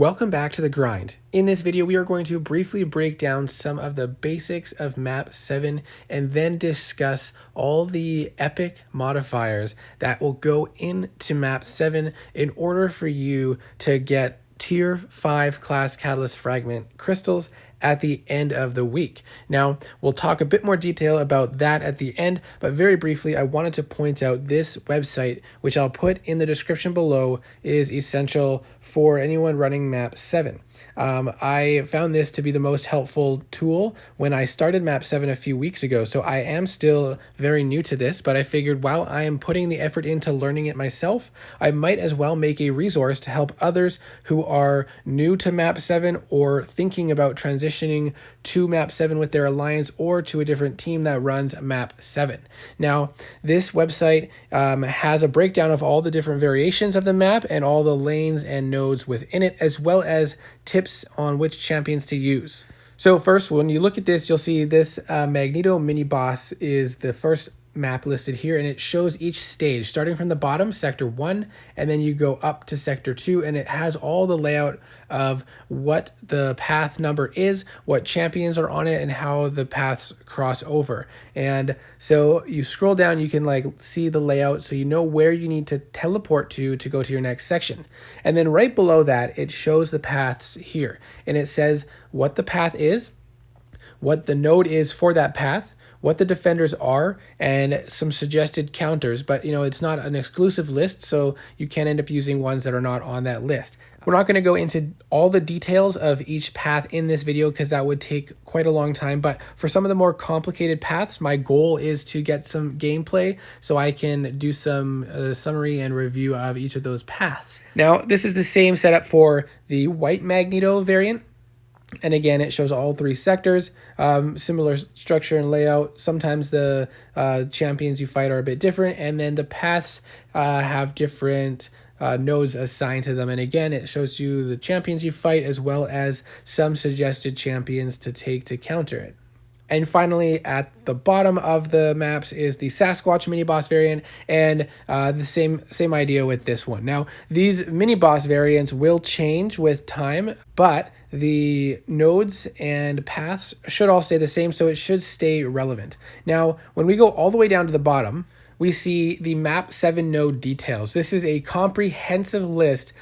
Welcome back to the grind. In this video, we are going to briefly break down some of the basics of map 7 and then discuss all the epic modifiers that will go into map 7 in order for you to get tier 5 class catalyst fragment crystals at the end of the week. Now, we'll talk a bit more detail about that at the end, but very briefly, I wanted to point out this website, which I'll put in the description below, is essential for anyone running map 7. I found this to be the most helpful tool when I started map 7 a few weeks ago, so I am still very new to this, but I figured while I am putting the effort into learning it myself, I might as well make a resource to help others who are new to map 7 or thinking about transitioning to map 7 with their alliance or to a different team that runs map 7. Now, this website has a breakdown of all the different variations of the map and all the lanes and nodes within it, as well as tips on which champions to use. So first, when you look at this, you'll see this Magneto mini boss is the first map listed here, and it shows each stage starting from the bottom, sector 1, and then you go up to sector 2, and it has all the layout of what the path number is, what champions are on it, and how the paths cross over. And so you scroll down, you can see the layout so you know where you need to teleport to go to your next section. And then right below that, it shows the paths here, and it says what the path is, what the node is for that path, what the defenders are, and some suggested counters, but it's not an exclusive list, so you can end up using ones that are not on that list. We're not going to go into all the details of each path in this video because that would take quite a long time, but for some of the more complicated paths, my goal is to get some gameplay so I can do some summary and review of each of those paths. Now, this is the same setup for the white Magneto variant. And again, it shows all 3 sectors, similar structure and layout. Sometimes the champions you fight are a bit different, and then the paths have different nodes assigned to them. And again, it shows you the champions you fight as well as some suggested champions to take to counter it. And finally, at the bottom of the maps is the Sasquatch mini-boss variant, and the same idea with this one. Now, these mini-boss variants will change with time, but the nodes and paths should all stay the same, so it should stay relevant. Now, when we go all the way down to the bottom, we see the map 7 node details. This is a comprehensive list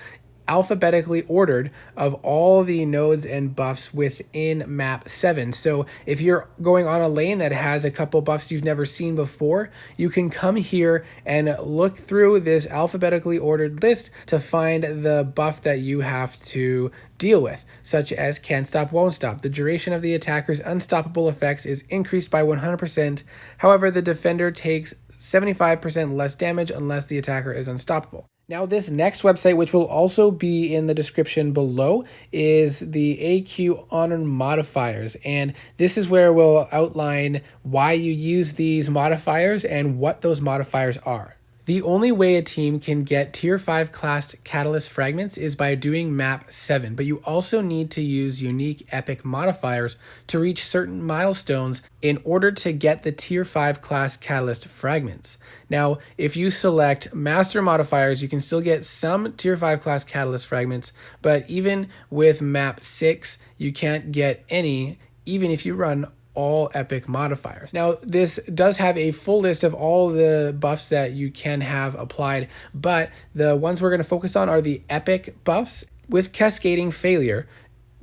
alphabetically ordered of all the nodes and buffs within map 7. So if you're going on a lane that has a couple buffs you've never seen before, you can come here and look through this alphabetically ordered list to find the buff that you have to deal with, such as can't stop, won't stop. The duration of the attacker's unstoppable effects is increased by 100%. However, the defender takes 75% less damage unless the attacker is unstoppable. Now, this next website, which will also be in the description below, is the AQ Honor modifiers. And this is where we'll outline why you use these modifiers and what those modifiers are. The only way a team can get tier 5 class catalyst fragments is by doing map 7, but you also need to use unique epic modifiers to reach certain milestones in order to get the tier 5 class catalyst fragments. Now, if you select master modifiers, you can still get some tier 5 class catalyst fragments, but even with map 6, you can't get any, even if you run all epic modifiers. Now, this does have a full list of all the buffs that you can have applied, but the ones we're going to focus on are the epic buffs. With cascading failure,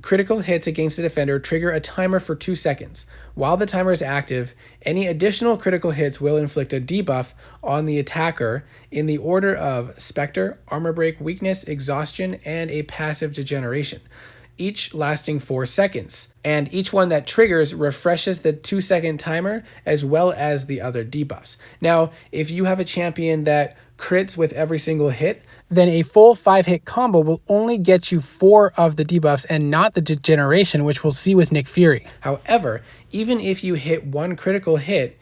critical hits against the defender trigger a timer for 2 seconds. While the timer is active, any additional critical hits will inflict a debuff on the attacker in the order of Spectre, Armor Break, Weakness, Exhaustion, and a passive degeneration, each lasting 4 seconds. And each one that triggers refreshes the 2-second timer as well as the other debuffs. Now, if you have a champion that crits with every single hit, then a full 5-hit combo will only get you 4 of the debuffs and not the degeneration, which we'll see with Nick Fury. However, even if you hit 1 critical hit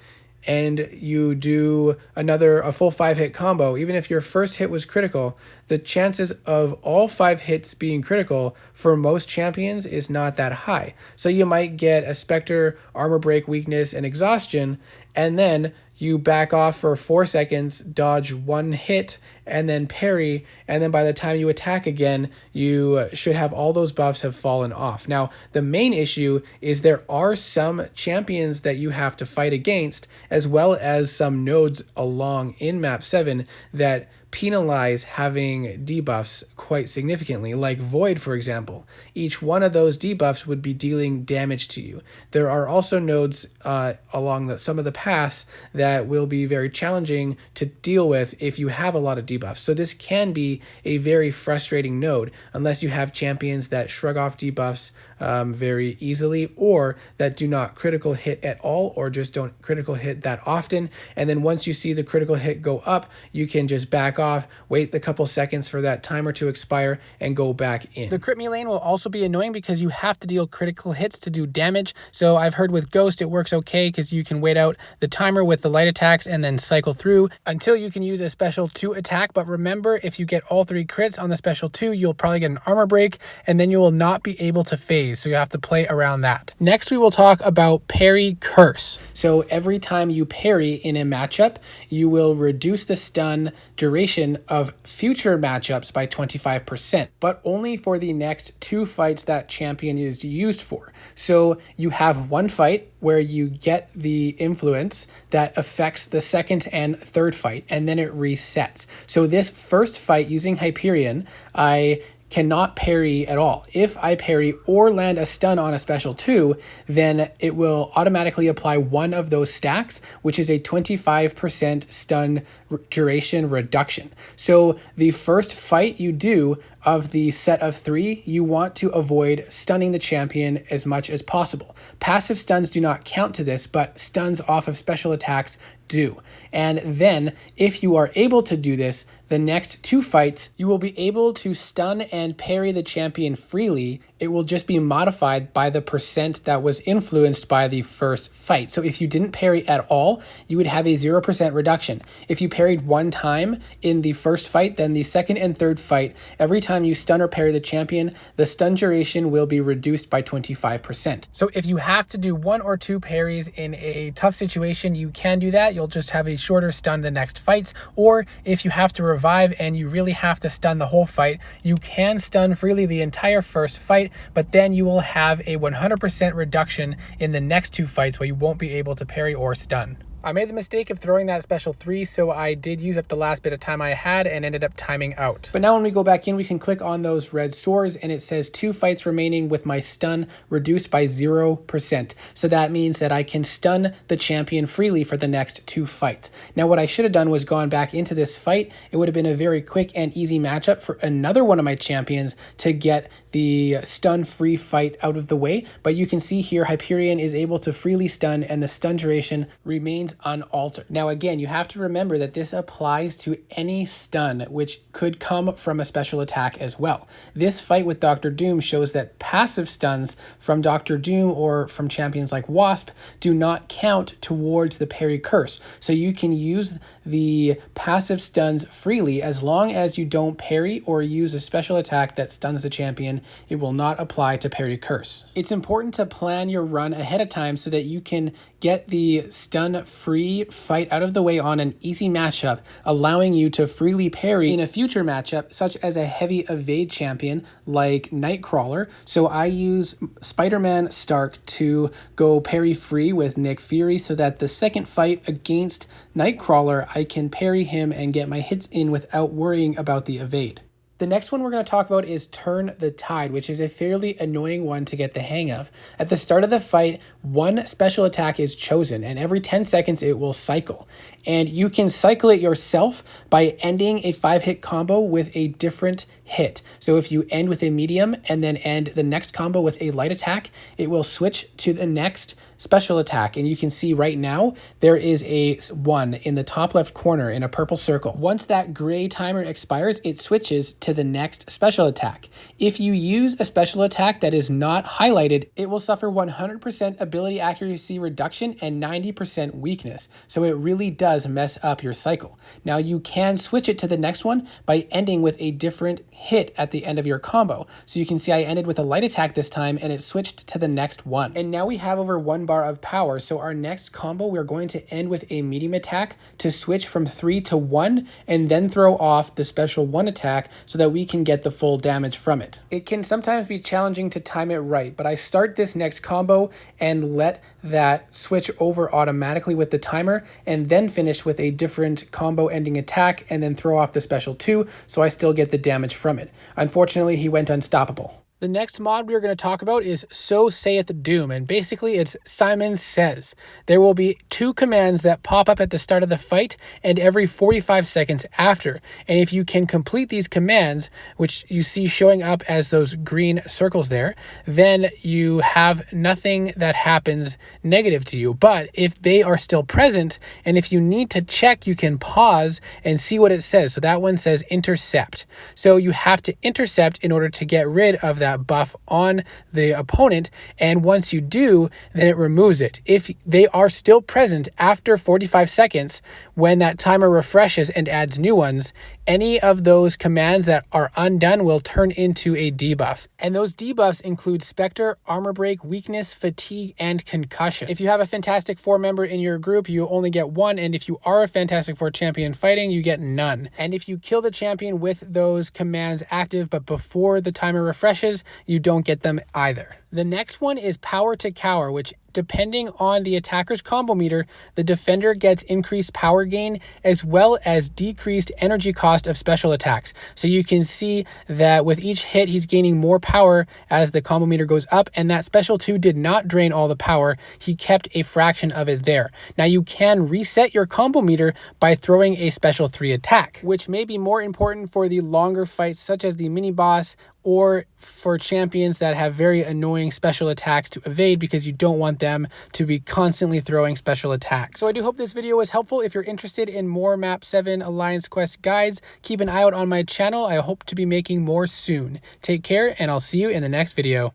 and you do a full 5-hit combo, even if your first hit was critical, the chances of all 5 hits being critical for most champions is not that high. So you might get a Spectre, Armor Break, Weakness, and Exhaustion, and then you back off for 4 seconds, dodge 1 hit, and then parry, and then by the time you attack again, you should have all those buffs have fallen off. Now, the main issue is there are some champions that you have to fight against, as well as some nodes along in map 7 that penalize having debuffs quite significantly, like Void, for example. Each one of those debuffs would be dealing damage to you. There are also nodes along some of the paths that will be very challenging to deal with if you have a lot of debuffs. So this can be a very frustrating node unless you have champions that shrug off debuffs very easily, or that do not critical hit at all, or just don't critical hit that often. And then once you see the critical hit go up, you can just back off, wait the couple seconds for that timer to expire, and go back in. The crit me lane will also be annoying because you have to deal critical hits to do damage. So I've heard with Ghost it works okay because you can wait out the timer with the light attacks and then cycle through until you can use a special 2 attack. But remember, if you get all 3 crits on the special 2, you'll probably get an armor break, and then you will not be able to phase. So you have to play around that. Next, we will talk about parry curse. So every time you parry in a matchup, you will reduce the stun duration of future matchups by 25%, but only for the next 2 fights that champion is used for. So you have 1 fight where you get the influence that affects the second and third fight, and then it resets. So this first fight using Hyperion, I cannot parry at all. If I parry or land a stun on a special 2, then it will automatically apply one of those stacks, which is a 25% stun duration reduction. So the first fight you do of the set of 3, you want to avoid stunning the champion as much as possible. Passive stuns do not count to this, but stuns off of special attacks do. And then if you are able to do this, the next 2 fights, you will be able to stun and parry the champion freely. It will just be modified by the percent that was influenced by the first fight. So if you didn't parry at all, you would have a 0% reduction. If you parried 1 time in the first fight, then the second and third fight, every time you stun or parry the champion, the stun duration will be reduced by 25%. So if you have to do 1 or 2 parries in a tough situation, you can do that. You'll just have a shorter stun the next fights. Or if you have to revive and you really have to stun the whole fight, you can stun freely the entire first fight, but then you will have a 100% reduction in the next 2 fights where you won't be able to parry or stun. I made the mistake of throwing that special 3, so I did use up the last bit of time I had and ended up timing out. But now when we go back in, we can click on those red swords and it says 2 fights remaining with my stun reduced by 0%. So that means that I can stun the champion freely for the next 2 fights. Now what I should have done was gone back into this fight. It would have been a very quick and easy matchup for another one of my champions to get the stun-free fight out of the way. But you can see here Hyperion is able to freely stun and the stun duration remains unaltered. Now again, you have to remember that this applies to any stun which could come from a special attack as well. This fight with Dr. Doom shows that passive stuns from Dr. Doom or from champions like Wasp do not count towards the parry curse. So you can use the passive stuns freely as long as you don't parry or use a special attack that stuns the champion. It will not apply to parry curse. It's important to plan your run ahead of time so that you can get the stun-free fight out of the way on an easy matchup, allowing you to freely parry in a future matchup, such as a heavy evade champion like Nightcrawler. So I use Spider-Man Stark to go parry free with Nick Fury so that the second fight against Nightcrawler, I can parry him and get my hits in without worrying about the evade. The next one we're going to talk about is Turn the Tide, which is a fairly annoying one to get the hang of. At the start of the fight, 1 special attack is chosen, and every 10 seconds it will cycle. And you can cycle it yourself by ending a 5-hit combo with a different hit. So if you end with a medium and then end the next combo with a light attack, it will switch to the next special attack. And you can see right now there is a 1 in the top left corner in a purple circle. Once that gray timer expires, it switches to to the next special attack. If you use a special attack that is not highlighted, it will suffer 100% ability accuracy reduction and 90% weakness. So it really does mess up your cycle. Now you can switch it to the next one by ending with a different hit at the end of your combo. So you can see I ended with a light attack this time and it switched to the next one. And now we have over 1 bar of power. So our next combo, we're going to end with a medium attack to switch from 3 to 1 and then throw off the special 1 attack so that we can get the full damage from it. It can sometimes be challenging to time it right, but I start this next combo and let that switch over automatically with the timer and then finish with a different combo ending attack and then throw off the special 2 so I still get the damage from it. Unfortunately, he went unstoppable. The next mod we are going to talk about is So Saith Doom, and basically it's Simon Says. There will be 2 commands that pop up at the start of the fight and every 45 seconds after. And if you can complete these commands, which you see showing up as those green circles there, then you have nothing that happens negative to you. But if they are still present, and if you need to check, you can pause and see what it says. So that one says intercept. So you have to intercept in order to get rid of that buff on the opponent, and once you do, then it removes it. If they are still present after 45 seconds, when that timer refreshes and adds new ones, any of those commands that are undone will turn into a debuff. And those debuffs include Spectre, Armor Break, Weakness, Fatigue, and Concussion. If you have a Fantastic Four member in your group, you only get 1, and if you are a Fantastic Four champion fighting, you get none. And if you kill the champion with those commands active but before the timer refreshes, you don't get them either. The next one is Power to Cower, which depending on the attacker's combo meter, the defender gets increased power gain as well as decreased energy cost of special attacks. So you can see that with each hit, he's gaining more power as the combo meter goes up, and that special 2 did not drain all the power. He kept a fraction of it there. Now you can reset your combo meter by throwing a special 3 attack, which may be more important for the longer fights such as the mini boss or for champions that have very annoying special attacks to evade because you don't want them to be constantly throwing special attacks. So I do hope this video was helpful. If you're interested in more Map 7 Alliance Quest guides, keep an eye out on my channel. I hope to be making more soon. Take care, and I'll see you in the next video.